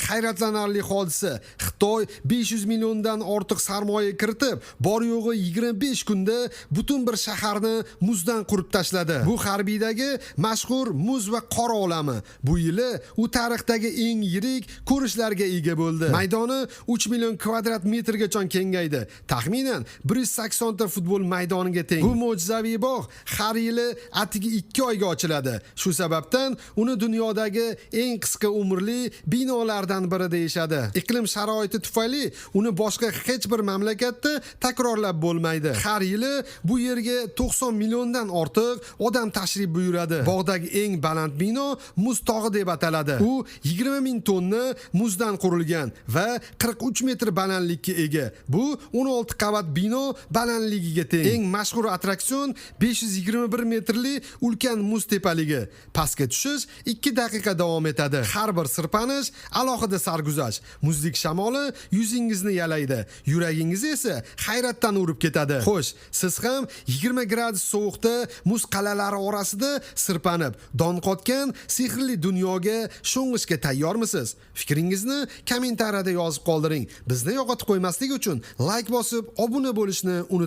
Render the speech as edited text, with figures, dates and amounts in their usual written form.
hayratlanarli hodisa. Xitoy 500 milliondan ortiq sarmoya kiritib, bor yo'g'i 25 kunda butun bir shaharni muzdan qurib tashladi. Bu harbiydagi mashhur muz va qor olami. Bu yili u tarixdagi eng yirik ko'rishlarga ega bo'ldi. Maydoni 3 million kvadrat metrgacha kengaydi. Taxminan 180 ta futbol maydoniga teng. Bu mo'jizaviy bog' har yili atigi 2 oyga ochiladi. Shu sababdan uni dunyodagi eng qisqa umrli binolardan biri deyishadi. Iqlim sharoiti tufayli uni boshqa hech bir mamlakatda takrorlab bo'lmaydi. Har yili bu yerga 90 milliondan ortiq odam tashrif buyuradi. Bog'dagi eng baland bino muz tog'i deb ataladi. U 20 ming tonna muzdan qurilgan va 43 metr balandlikka ega. Bu 16 qavat bino balandligiga teng. Eng mashhur attraksion 521 metrli ulkan muz tepaligi. Pastga tushish 2 daqiqa davom etadi. Har bir sirpanish alohida sarguzash. Muzlik shamoli yuzingizni yalaydi. Yuragingiz esa hayratdan urib ketadi. Xo'sh, siz ham 20 gradus sovuqda muz qalalari orasida sirpanib, don qotgan sehrli dunyoga sho'ng'ishga tayyormisiz? Fikringizni kommentariyada yozib qoldiring. Bizni yo'qotib qo'ymaslik uchun like bosib, obuna bo'lishni unutmang.